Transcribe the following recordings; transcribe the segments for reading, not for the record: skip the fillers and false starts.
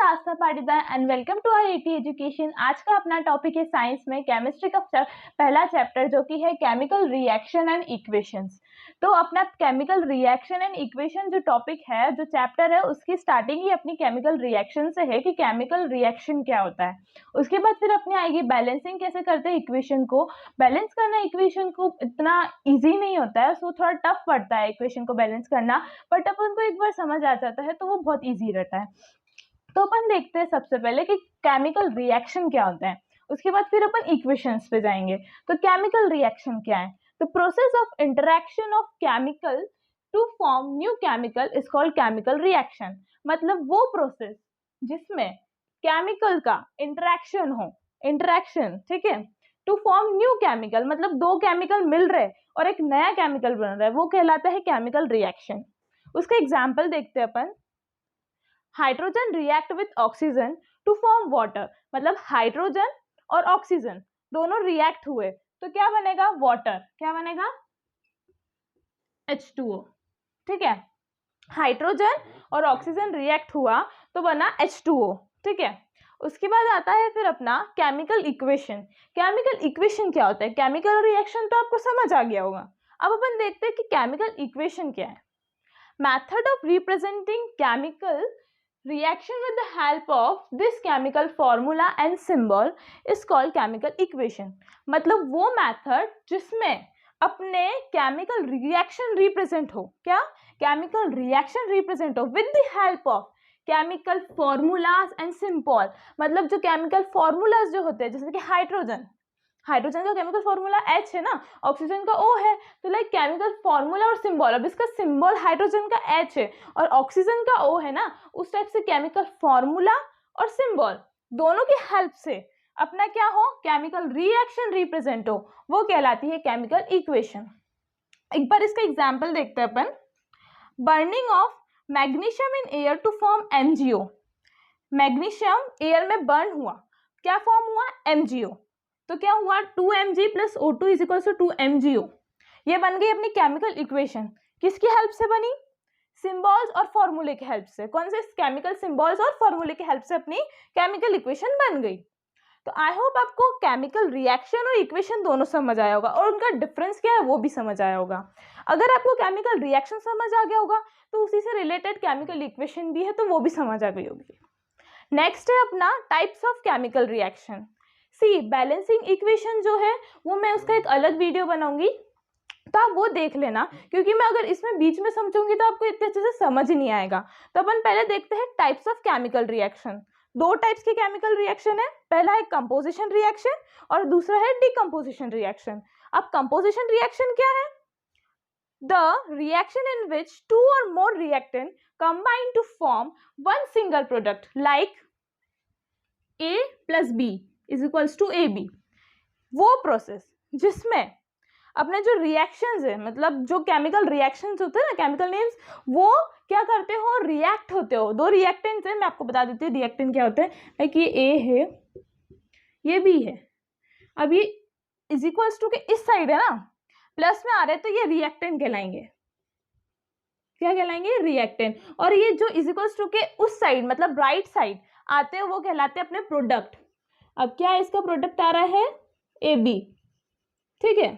Aastha Patidar and welcome to our AT education. आज का अपना टॉपिक है साइंस में केमिस्ट्री का पहला चैप्टर जो कि है केमिकल रिएक्शन एंड इक्वेशंस। तो अपना केमिकल रिएक्शन एंड इक्वेशन जो टॉपिक है, जो चैप्टर है, उसकी स्टार्टिंग ही अपनी केमिकल रिएक्शन से है कि केमिकल रिएक्शन क्या होता है। उसके बाद फिर अपनी आएगी बैलेंसिंग, कैसे करते हैं इक्वेशन को। बैलेंस करना इक्वेशन को इतना ईजी नहीं होता है, सो थोड़ा टफ पड़ता है इक्वेशन को बैलेंस करना, बट अपन को एक बार समझ आ जाता है तो वो बहुत ईजी रहता है। तो अपन देखते हैं सबसे पहले कि केमिकल रिएक्शन क्या होता है, उसके बाद फिर अपन इक्वेशंस पे जाएंगे। तो केमिकल रिएक्शन क्या है? तो process of interaction of chemical to form new chemical is called chemical reaction. मतलब वो प्रोसेस जिसमें केमिकल का इंटरेक्शन हो, इंटरेक्शन, ठीक है, टू फॉर्म न्यू केमिकल, मतलब दो केमिकल मिल रहे और एक नया केमिकल बन रहा है, वो कहलाता है केमिकल रिएक्शन। उसका एग्जाम्पल देखते हैं अपन। Hydrogen react with oxygen to form water, मतलब हाइड्रोजन और ऑक्सीजन दोनों रिएक्ट हुए तो क्या बनेगा? वाटर। क्या बनेगा? H2O। ठीक है, हाइड्रोजन और ऑक्सीजन रिएक्ट हुआ तो बना H2O। ठीक है, उसके बाद आता है फिर अपना केमिकल इक्वेशन। केमिकल इक्वेशन क्या होता है? केमिकल रिएक्शन तो आपको समझ आ गया होगा। अब अपन देखते हैं कि केमिकल इक्वेशन क्या है। Method of representing chemical reaction with the help of this chemical formula and symbol is called chemical equation। मतलब वो मेथड जिसमें अपने केमिकल रिएक्शन रिप्रेजेंट हो। क्या? केमिकल रिएक्शन रिप्रेजेंट हो with the help of chemical formulas and symbol. मतलब जो chemical formulas जो होते हैं, जैसे कि हाइड्रोजन, हाइड्रोजन का केमिकल फॉर्मूला H है ना, ऑक्सीजन का O है, तो लाइक केमिकल फॉर्मूला और सिंबल, अब इसका सिंबल हाइड्रोजन का H है और ऑक्सीजन का O है ना, उस टाइप से केमिकल फॉर्मूला और सिंबल दोनों की हेल्प से अपना क्या हो? केमिकल रिएक्शन रिप्रेजेंट हो, वो कहलाती है केमिकल इक्वेशन। एक बार इसका एग्जाम्पल देखते हैं अपन। Burning of magnesium in air to form MgO। Magnesium air में बर्न हुआ, क्या फॉर्म हुआ? MgO। तो क्या हुआ? 2Mg + O2 = 2MgO। ये बन गई अपनी केमिकल इक्वेशन। किसकी हेल्प से बनी? सिंबल्स और फॉर्मूले की हेल्प से। कौन से? केमिकल सिंबल्स और फॉर्मूले की हेल्प से अपनी केमिकल इक्वेशन बन गई। तो आई होप आपको केमिकल रिएक्शन और इक्वेशन दोनों समझ आया होगा और उनका डिफरेंस क्या है वो भी समझ आया होगा। अगर आपको केमिकल रिएक्शन समझ आ गया होगा तो उसी से रिलेटेड केमिकल इक्वेशन भी है तो वो भी समझ आ गई होगी। नेक्स्ट है अपना types of chemical reaction. C balancing equation जो है वो मैं उसका एक अलग वीडियो बनाऊंगी, तो आप वो देख लेना, क्योंकि मैं अगर इसमें बीच में समझूंगी तो आपको इतने अच्छे से समझ नहीं आएगा। तो अपन पहले देखते हैं टाइप्स ऑफ केमिकल रिएक्शन। दो टाइप्स के केमिकल रिएक्शन है, पहला है कंपोजिशन रिएक्शन और दूसरा है डिकम्पोजिशन रिएक्शन। अब कंपोजिशन रिएक्शन क्या है? The reaction in which two or more reactant combine to form one single product like A + B = AB। वो प्रोसेस जिसमें अपने जो रिएक्शंस है, मतलब जो केमिकल रिएक्शंस होते हैं ना, केमिकल नेम्स, वो क्या करते हो? रिएक्ट होते हो। दो रिएक्टेंट्स है, मैं आपको बता देती हूँ रिएक्टेंट क्या होते हैं। लाइक ये A है, ये B है। अब ये = के इस साइड है ना, प्लस में आ रहे हैं, तो ये रिएक्टेंट कहलाएंगे। क्या कहलाएंगे? रिएक्टेंट। और ये जो = के उस साइड, मतलब राइट साइड आते हैं, वो कहलाते हैं अपने प्रोडक्ट। अब क्या है? इसका प्रोडक्ट आ रहा है AB। ठीक है,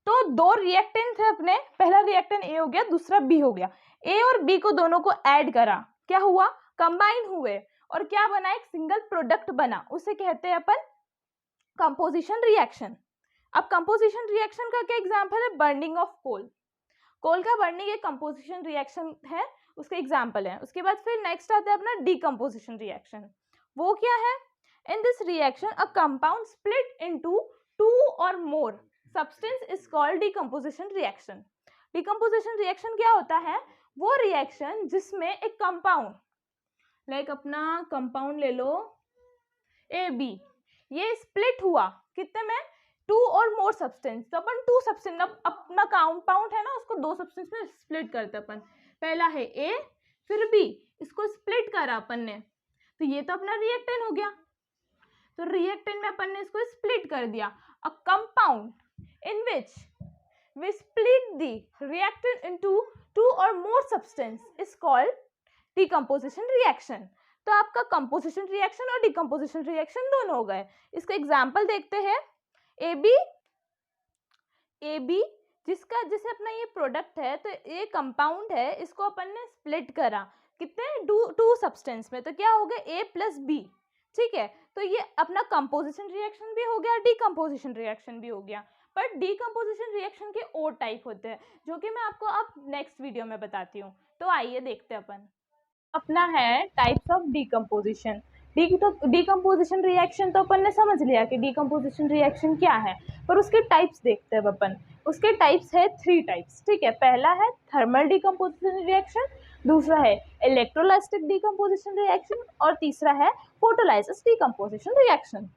तो दो रिएक्टेंट है अपने, पहला रिएक्टेंट A हो गया, दूसरा B हो गया। A और B को दोनों को ऐड करा, क्या हुआ? कंबाइन हुए और क्या बना? एक सिंगल प्रोडक्ट बना, उसे कहते हैं अपन कंपोजिशन रिएक्शन। अब कंपोजिशन रिएक्शन का क्या एग्जांपल है? Burning of coal. कोल का बर्निंग एक कंपोजिशन रिएक्शन है, उसके एग्जांपल है। उसके बाद फिर नेक्स्ट आता है अपना डीकंपोजिशन रिएक्शन। वो क्या है? In this reaction a compound split into 2 और more substance is called decomposition reaction. Decomposition reaction क्या होता है? वो रिएक्शन जिसमें एक कंपाउंड, लाइक अपना कंपाउंड ले लो AB, ये स्प्लिट हुआ कितने में? 2 और मोर सब्सटेंस। तो अपन 2 सब्सटेंस, अपना कंपाउंड है ना, उसको 2 सब्सटेंस में स्प्लिट करते अपन। पहला है A, फिर B, इसको स्प्लिट करा अपन ने, तो ये तो अपना रिएक्टेंट हो गया। तो रिएक्टेंट में अपन ने इसको स्प्लिट कर दिया। A compound in which we split the reactant into 2 और more substance is called decomposition reaction. तो आपका कंपोजिशन रिएक्शन और डिकम्पोजिशन रिएक्शन दोनों हो गए। इसका एग्जाम्पल देखते हैं। ए बी जिसे अपना ये प्रोडक्ट है, तो ये कंपाउंड है, इसको अपन ने स्प्लिट करा कितने टू सब्सटेंस में, तो क्या हो गया ए प्लस बी। ठीक है, तो ये अपना कंपोजिशन रिएक्शन भी हो गया, डिकम्पोजिशन रिएक्शन भी हो गया। पर डिकम्पोजिशन रिएक्शन के और टाइप होते हैं जो कि मैं आपको अब नेक्स्ट वीडियो में बताती हूँ। तो आइए देखते हैं अपन। अपना है types of decomposition. Decomposition reaction तो अपन ने समझ लिया कि डिकम्पोजिशन रिएक्शन क्या है, पर उसके टाइप्स देखते हैं अपन। उसके टाइप्स है 3 टाइप्स। ठीक है, पहला है थर्मल डिकम्पोजिशन रिएक्शन, दूसरा है इलेक्ट्रोलाइटिक डिकम्पोजिशन रिएक्शन और तीसरा है फोटोलाइसिस डिकम्पोजिशन रिएक्शन।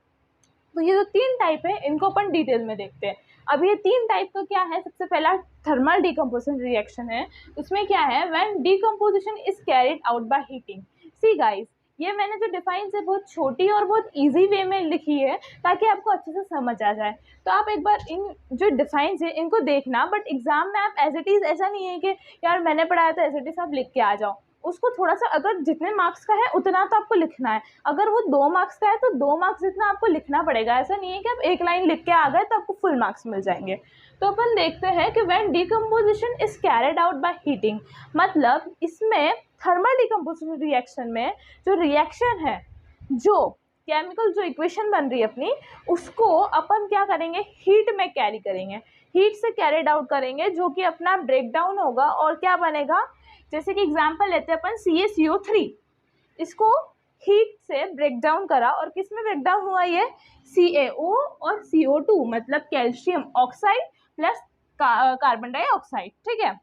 तो ये जो 3 टाइप है इनको अपन डिटेल में देखते हैं। अब ये 3 टाइप का क्या है, सबसे पहला थर्मल डिकम्पोजिशन रिएक्शन है। उसमें क्या है, when decomposition is carried out by heating. See guys, ये मैंने जो डिफाइंस है बहुत छोटी और बहुत इजी वे में लिखी है ताकि आपको अच्छे से समझ आ जाए। तो आप एक बार इन जो डिफाइंस है इनको देखना, बट एग्जाम में आप एज इट इज़, ऐसा नहीं है कि यार मैंने पढ़ाया तो एज इट इज़ आप लिख के आ जाओ। उसको थोड़ा सा, अगर जितने मार्क्स का है उतना तो आपको लिखना है, अगर वो 2 मार्क्स का है तो 2 मार्क्स जितना आपको लिखना पड़ेगा। ऐसा नहीं है कि आप एक लाइन लिख के आ गए तो आपको फुल मार्क्स मिल जाएंगे। तो अपन देखते हैं कि when decomposition is carried out by heating, मतलब इसमें थर्मल डिकम्पोजिशन रिएक्शन में जो रिएक्शन है, जो केमिकल जो इक्वेशन बन रही है अपनी, उसको अपन क्या करेंगे, हीट में कैरी करेंगे, हीट से कैरिड आउट करेंगे, जो कि अपना ब्रेक डाउन होगा और क्या बनेगा। जैसे कि एग्जाम्पल लेते हैं अपन CaCO3, इसको हीट से ब्रेक डाउन करा और किस में ब्रेक डाउन हुआ, ये CaO और CO2, मतलब calcium oxide plus carbon dioxide. ठीक है,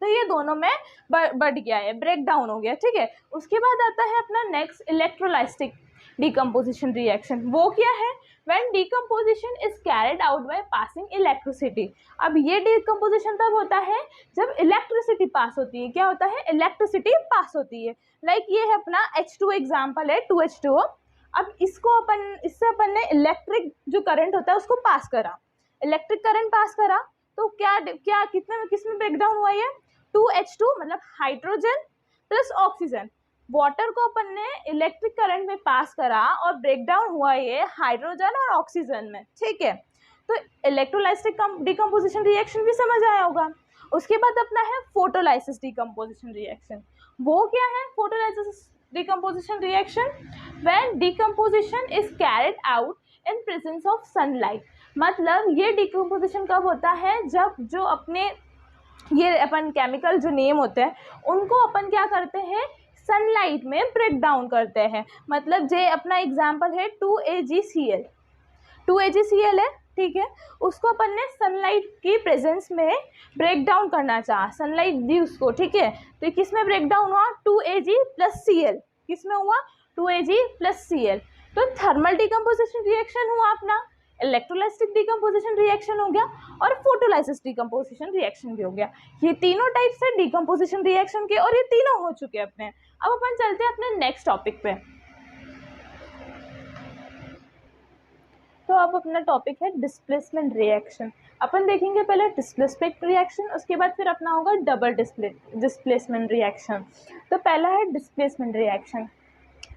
तो ये दोनों में बढ़ गया है, ब्रेक डाउन हो गया। ठीक है, उसके बाद आता है अपना नेक्स्ट इलेक्ट्रोलाइटिक डिकम्पोजिशन रिएक्शन। वो क्या है, when decomposition is carried out by passing electricity. अब ये डिकम्पोजिशन तब होता है जब इलेक्ट्रिसिटी पास होती है। क्या होता है, इलेक्ट्रिसिटी पास होती है। लाइक ये है अपना H2 एग्जाम्पल है, 2H2O। अब इससे अपन ने इलेक्ट्रिक जो करंट होता है उसको पास करा, इलेक्ट्रिक करंट पास करा, तो क्या किसमें ब्रेक डाउन हुआ, ये 2H2 मतलब हाइड्रोजन प्लस ऑक्सीजन। वाटर को अपन ने इलेक्ट्रिक करंट में पास करा और ब्रेक डाउन हुआ ये हाइड्रोजन और ऑक्सीजन में। ठीक है, तो इलेक्ट्रोलाइटिक डिकम्पोजिशन रिएक्शन भी समझ आया होगा। उसके बाद अपना है फोटोलाइसिस डिकम्पोजिशन रिएक्शन। वो क्या है, photolysis decomposition reaction, when decomposition is carried out in presence of sunlight. मतलब ये डिकम्पोजिशन कब होता है, जब जो अपने ये अपन केमिकल जो नेम होते हैं उनको अपन क्या करते हैं, सनलाइट में ब्रेक डाउन करते हैं। मतलब जे अपना एग्जाम्पल है 2AgCl, 2AgCl है। ठीक है, उसको अपन ने सनलाइट की प्रेजेंस में ब्रेक डाउन करना चाहा, सनलाइट दी उसको। ठीक है, तो किस में ब्रेक डाउन हुआ, 2Ag + Cl, किस में हुआ, 2Ag + Cl। तो थर्मल डिकम्पोजिशन रिएक्शन हुआ अपना, इलेक्ट्रोलाइटिक डिकम्पोजिशन रिएक्शन हो गया और फोटोलाइसिस डिकम्पोजिशन रिएक्शन भी हो गया। ये तीनों टाइप्स है डिकम्पोजिशन रिएक्शन के और ये तीनों हो चुके हैं अपने। अब अपन चलते हैं अपने नेक्स्ट टॉपिक पे। तो अब अपना टॉपिक है डिस्प्लेसमेंट रिएक्शन। अपन देखेंगे पहले डिस्प्लेसमेंट रिएक्शन, उसके बाद फिर अपना होगा डबल डिस्प्लेसमेंट रिएक्शन। तो पहला है डिस्प्लेसमेंट रिएक्शन।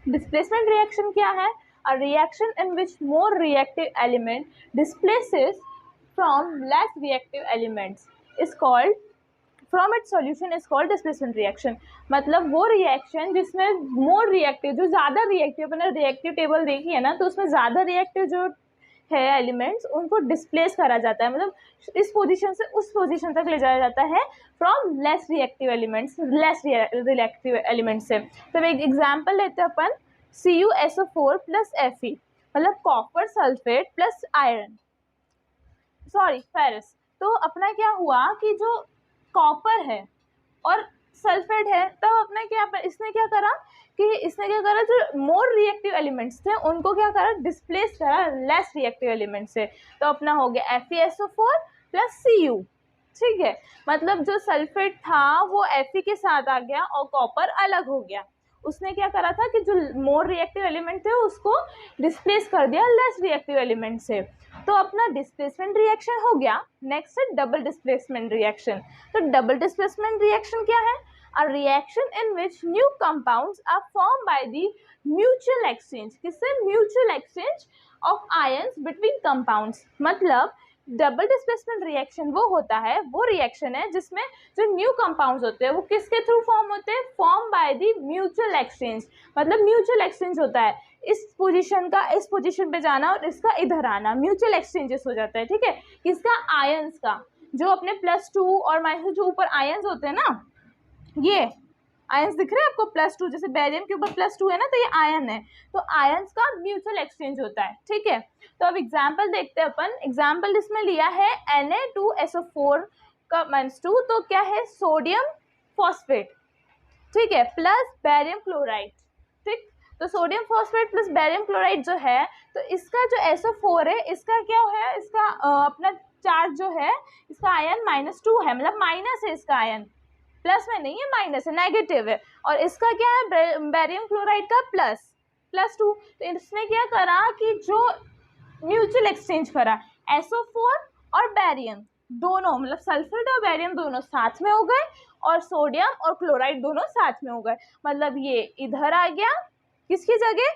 डिस्प्लेसमेंट रिएक्शन क्या है, a reaction in which more reactive element displaces from less reactive elements is called, from its solution is called displacement reaction। मतलब वो रिएक्शन जिसमें मोर रिएक्टिव, जो ज़्यादा रिएक्टिव, अपने रिएक्टिव टेबल देखी है ना, तो उसमें ज़्यादा रिएक्टिव जो है एलिमेंट्स उनको डिस्प्लेस करा जाता है, मतलब इस पोजीशन से उस पोजीशन तक ले जाया जाता है from less reactive elements, less reactive elements से। तो एक एग्जांपल लेते हैं अपन, CuSO4 + Fe, मतलब copper sulphate plus iron, sorry ferrous. तो अपना क्या हुआ कि जो कॉपर है और सल्फेट है, तो अपने इसने क्या करा जो मोर रिएक्टिव एलिमेंट्स थे उनको क्या करा, डिस्प्लेस करा लेस रिएक्टिव एलिमेंट से। तो अपना हो गया FeSO4 + Cu। ठीक है, मतलब जो सल्फेट था वो Fe के साथ आ गया और कॉपर अलग हो गया। उसने क्या करा था कि जो मोर रिएक्टिव एलिमेंट थे उसको डिस्प्लेस कर दिया लेस रिएक्टिव एलिमेंट से। तो अपना डिस्प्लेसमेंट रिएक्शन हो गया। नेक्स्ट है डबल डिस्प्लेसमेंट रिएक्शन। तो डबल डिस्प्लेसमेंट रिएक्शन क्या है, a reaction in which new compounds are form by the mutual exchange, किससे? Mutual exchange of ions between compounds. मतलब डबल डिस्प्लेसमेंट रिएक्शन वो होता है, वो रिएक्शन है जिसमें जो न्यू कंपाउंड्स होते हैं वो किसके थ्रू फॉर्म होते हैं? Form by the mutual exchange. मतलब म्यूचुअल एक्सचेंज होता है, इस पोजीशन का इस पोजीशन पे जाना और इसका इधर आना, म्यूचुअल एक्सचेंजेस हो जाता है, ठीक है। किसका? आयंस का। जो अपने +2 और माइनस जो ऊपर आयंस होते हैं ना, ये आयंस दिख रहे हैं आपको +2, जैसे बेरियम के ऊपर +2 है ना, तो ये आयन है। तो आयंस का म्यूचुअल एक्सचेंज होता है, ठीक है। तो अब एग्जाम्पल देखते हैं अपन। एग्जाम्पल इसमें लिया है Na2SO4 का -2, तो क्या है? सोडियम फॉस्फेट, ठीक है, प्लस बेरियम क्लोराइड, ठीक। तो sodium phosphate plus barium chloride जो है, तो इसका जो SO4 है, इसका क्या है? इसका अपना चार्ज जो है, इसका आयन -2 है, मतलब माइनस है इसका आयन, प्लस में नहीं है, माइनस है, नेगेटिव है। और इसका क्या है? बेरियम क्लोराइड का +2। तो इसने क्या करा कि जो म्यूचुअल एक्सचेंज करा, SO4 और बेरियम दोनों, मतलब सल्फेट और बेरियम दोनों साथ में हो गए, और सोडियम और क्लोराइड दोनों साथ में हो गए। मतलब ये इधर आ गया, किसकी जगह?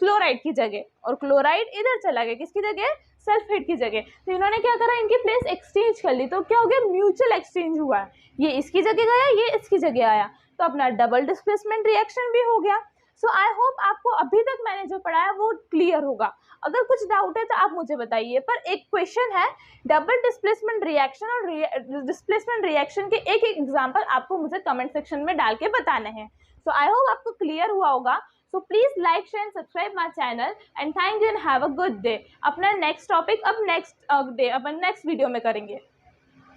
क्लोराइड की जगह, और क्लोराइड इधर चला गया, किसकी जगह? सल्फेट की जगह। तो इन्होंने क्या करा? इनकी प्लेस एक्सचेंज कर ली, तो क्या हो गया? म्यूचुअल एक्सचेंज हुआ, ये इसकी जगह गया, ये इसकी जगह आया, तो अपना डबल डिस्प्लेसमेंट रिएक्शन भी हो गया। सो आई होप आपको अभी तक मैंने जो पढ़ाया वो क्लियर होगा। अगर कुछ डाउट है तो आप मुझे बताइए। पर एक क्वेश्चन है, डबल डिस्प्लेसमेंट रिएक्शन और डिस्प्लेसमेंट रिएक्शन के एक एक एग्जाम्पल आपको मुझे कमेंट सेक्शन में डाल के बताने हैं। सो आई होप आपको क्लियर हुआ होगा। So please like, share and subscribe my channel and thank you and have a good day. अपना नेक्स्ट टॉपिक अब नेक्स्ट डे अपन नेक्स्ट वीडियो में करेंगे।